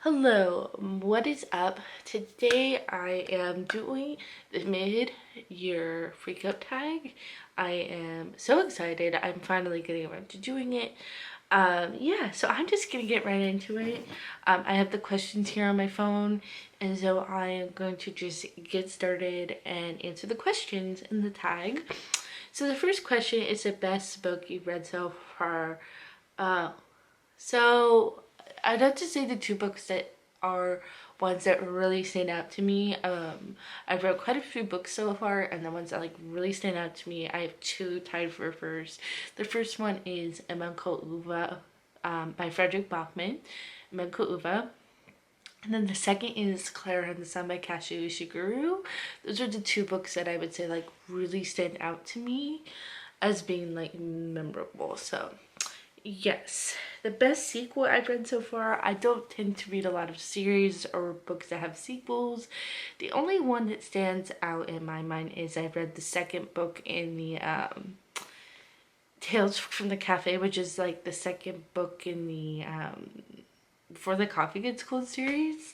Hello, what is up? Today I am doing the mid-year freak out tag. I am so excited. I'm finally getting around to doing it. Yeah, so I'm just gonna get right into it. I have the questions here on my phone, and so I am going to just get started and answer the questions in the tag. So the first question is the best book you've read so far. Uh, so I'd have to say the two books that are ones that really stand out to me. I've read quite a few books so far, and the ones that like really stand out to me, I have two tied for first. The first one is Emanko Uva by Frederick Bachman, Emanko Uva. And then the second is Clara and the Sun by Kazuo Ishiguro. Those are the two books that I would say like really stand out to me as being like memorable. So yes, the best sequel I've read so far. I don't tend to read a lot of series or books that have sequels. The only one that stands out in my mind is I read the second book in the Tales from the Cafe, which is like the second book in the Before the Coffee Gets Cold series.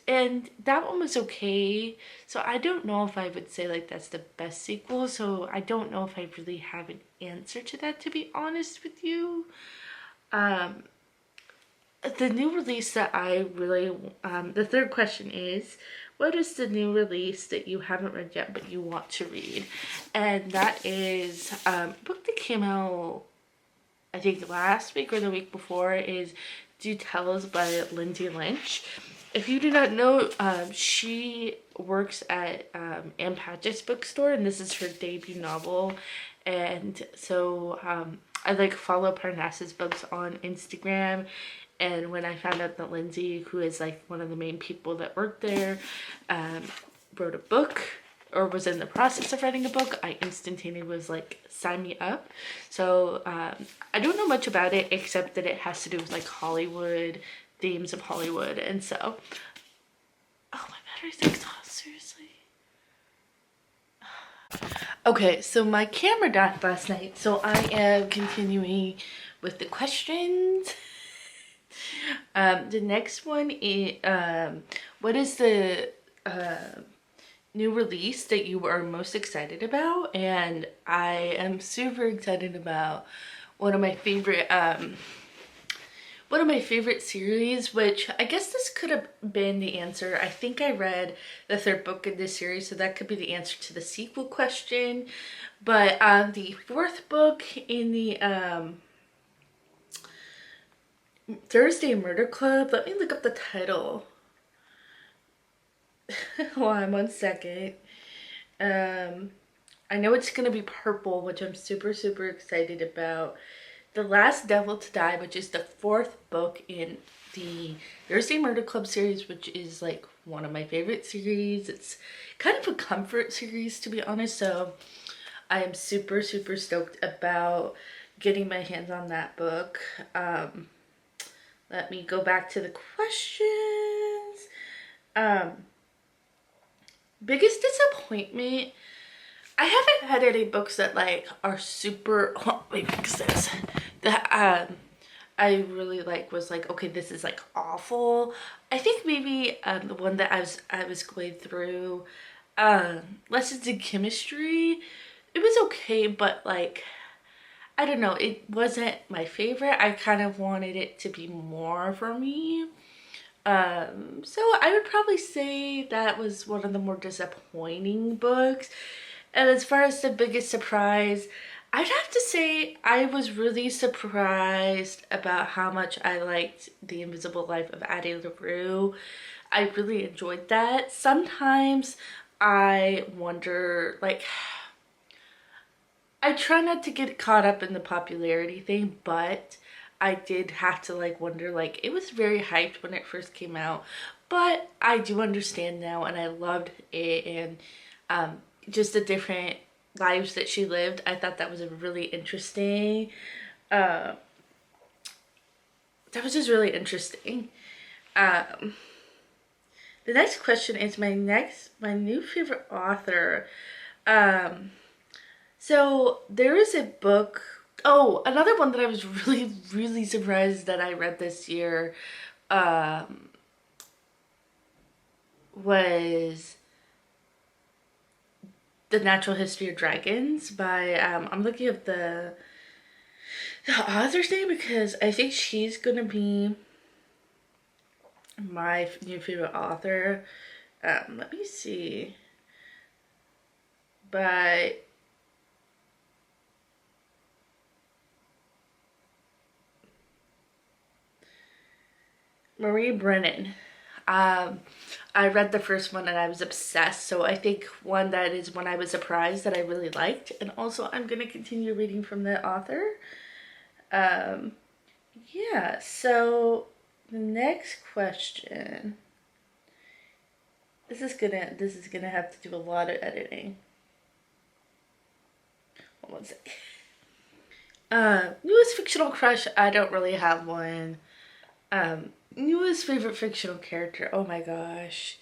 And that one was okay. So I don't know if I would say like that's the best sequel. So I don't know if I really have an answer to that, to be honest with you. Um, the new release that I really, the third question is, what is the new release that you haven't read yet but you want to read? And that is a book that came out, I think last week or the week before, is Do Tell Us by Lindsay Lynch. If you do not know, she works at Ann Patchett's bookstore, and this is her debut novel. And so I like follow Parnassus books on Instagram. And when I found out that Lindsay, who is like one of the main people that worked there, wrote a book or was in the process of writing a book, I instantaneously was like, sign me up. So I don't know much about it except that it has to do with like Hollywood, themes of Hollywood. And so, oh, my battery's exhausted, seriously. Okay, so my camera died last night, so I am continuing with the questions. The next one is, what is the new release that you are most excited about? And I am super excited about one of my favorite series, which I guess this could have been the answer. I think I read the third book in this series, so that could be the answer to the sequel question. But the fourth book in the Thursday Murder Club, let me look up the title. Hold on 1 second. I know it's gonna be purple, which I'm super excited about. The Last Devil to Die, which is the fourth book in the Thursday Murder Club series, which is like one of my favorite series. It's kind of a comfort series, to be honest, so I am super stoked about getting my hands on that book. Let me go back to the questions. Biggest disappointment, I haven't had any books that like are super, oh, wait, fix this, that I really like was like, okay, this is like awful. I think maybe the one that I was going through, Lessons in Chemistry, it was okay, but like, I don't know, it wasn't my favorite. I kind of wanted it to be more for me. So I would probably say that was one of the more disappointing books. And as far as the biggest surprise, I'd have to say I was really surprised about how much I liked The Invisible Life of Addie LaRue. I really enjoyed that. Sometimes I wonder, like, I try not to get caught up in the popularity thing, but I did have to like wonder, like, it was very hyped when it first came out, but I do understand now, and I loved it. And just the different lives that she lived, I thought that was a really interesting, that was just really interesting. The next question is my new favorite author. So there is a book. Oh, another one that I was really surprised that I read this year. was The Natural History of Dragons by, I'm looking up the author's name because I think she's gonna be my new favorite author. Let me see. By Marie Brennan. I read the first one and I was obsessed. So I think one that is one I was surprised that I really liked. And also I'm going to continue reading from the author. Um, yeah, so the next question. This is gonna have to do a lot of editing. Hold on a sec. Newest fictional crush, I don't really have one. Newest favorite fictional character, oh my gosh.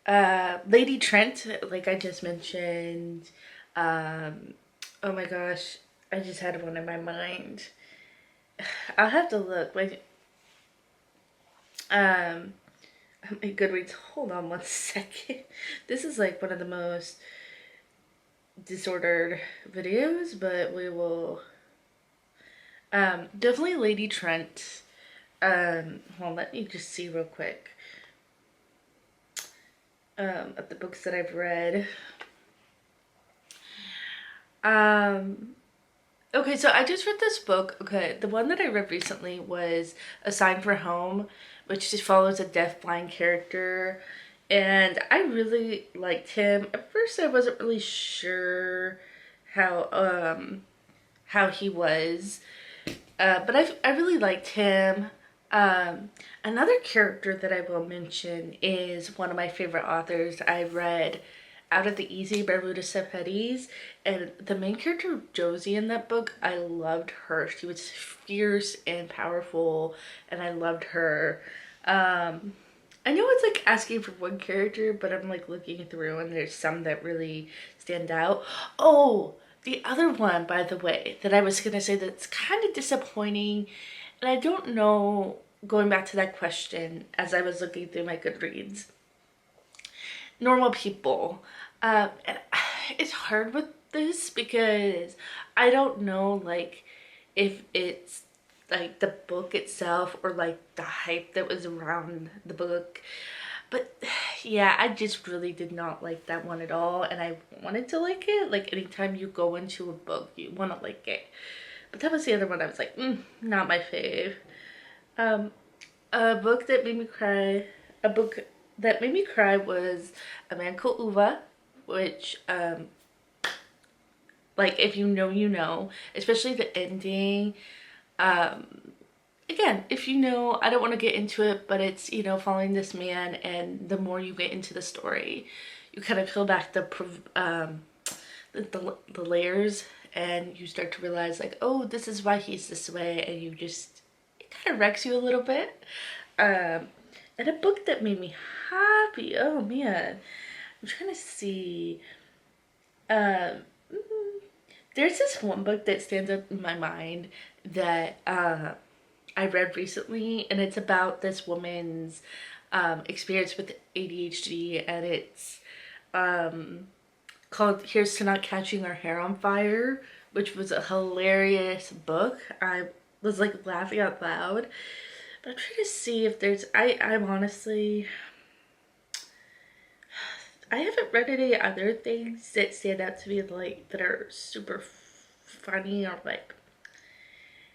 Lady Trent, like I just mentioned. Um, oh my gosh, I just had one in my mind. I'll have to look. Wait, um, my Goodreads. Hold on one second. This is like one of the most disordered videos, but we will. Definitely Lady Trent. Well, let me just see real quick. Of the books that I've read. Okay, so I just read this book. Okay, the one that I read recently was A Sign for Home, which just follows a deaf-blind character. And I really liked him. At first, I wasn't really sure how how he was, but I really liked him. Another character that I will mention is one of my favorite authors. I read Out of the Easy by Ruta Sepetys, and the main character Josie in that book, I loved her. She was fierce and powerful, and I loved her. I know it's like asking for one character, but I'm like looking through and there's some that really stand out. Oh, the other one, by the way, that I was gonna say that's kind of disappointing, and I don't know, going back to that question as I was looking through my Goodreads, Normal People. And it's hard with this because I don't know, like, if it's like the book itself or like the hype that was around the book. But yeah, I just really did not like that one at all, and I wanted to like it. Like anytime you go into a book, you want to like it. But that was the other one I was like, not my fave. Um, a book that made me cry. A book that made me cry was A Man Called Uva, which like if you know, you know. Especially the ending. Again, if you know, I don't want to get into it, but it's, you know, following this man, and the more you get into the story, you kind of peel back the layers, and you start to realize like, oh, this is why he's this way, and you just, it kind of wrecks you a little bit. And a book that made me happy, oh man, I'm trying to see. Um, there's this one book that stands up in my mind that I read recently, and it's about this woman's experience with ADHD, and it's called Here's to Not Catching Our Hair on Fire, which was a hilarious book. I was like laughing out loud. But I'm trying to see if there's, I'm honestly, I haven't read any other things that stand out to me like that are super funny or like,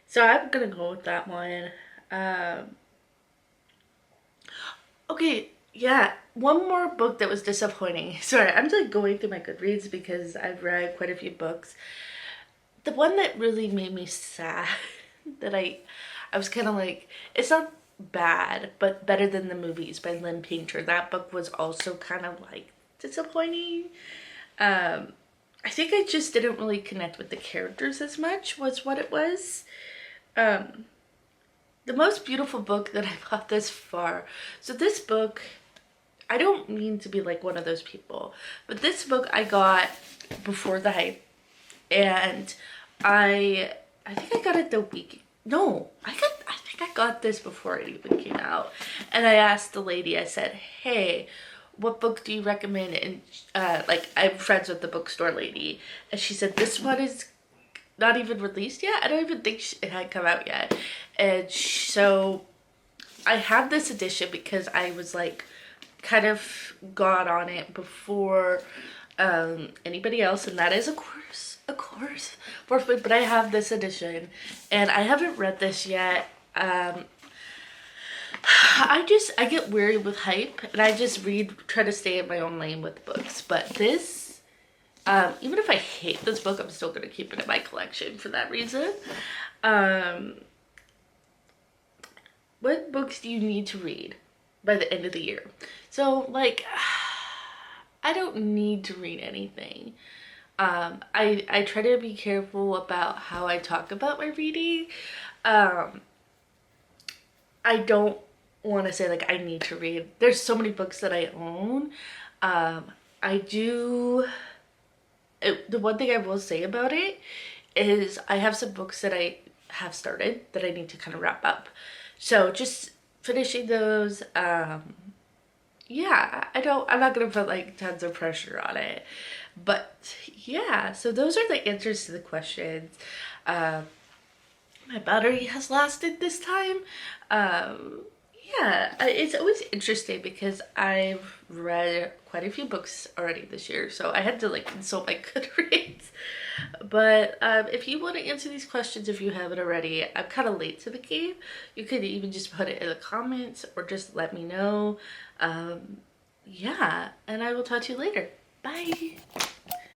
so I'm gonna go with that one. Um, okay, yeah, one more book that was disappointing. Sorry, I'm like going through my Goodreads because I've read quite a few books. The one that really made me sad that I was kind of like, it's not bad, but Better Than the Movies by Lynn Painter. That book was also kind of like disappointing. I think I just didn't really connect with the characters as much was what it was. Um, the most beautiful book that I bought this far. So this book, I don't mean to be like one of those people, but this book I got before the hype, and I think I got it the week. No, I think I got this before it even came out. And I asked the lady, I said, hey, what book do you recommend? And like, I'm friends with the bookstore lady, and she said this one is not even released yet. I don't even think it had come out yet. And so I have this edition because I was like kind of got on it before anybody else, and that is of course Fourth Wing. But I have this edition, and I haven't read this yet. I get weary with hype, and I just try to stay in my own lane with books. But this, even if I hate this book, I'm still gonna keep it in my collection for that reason. What books do you need to read by the end of the year? So, like, I don't need to read anything. I try to be careful about how I talk about my reading. I don't want to say like I need to read. There's so many books that I own. I do. The one thing I will say about it is I have some books that I have started that I need to kind of wrap up. So just finishing those. Yeah, I'm not gonna put like tons of pressure on it, but yeah. So those are the answers to the questions. My battery has lasted this time. Yeah, it's always interesting because I've read quite a few books already this year, so I had to like consult my Goodreads. But if you want to answer these questions, if you haven't already, I'm kind of late to the game. You could even just put it in the comments or just let me know. Yeah, and I will talk to you later. Bye.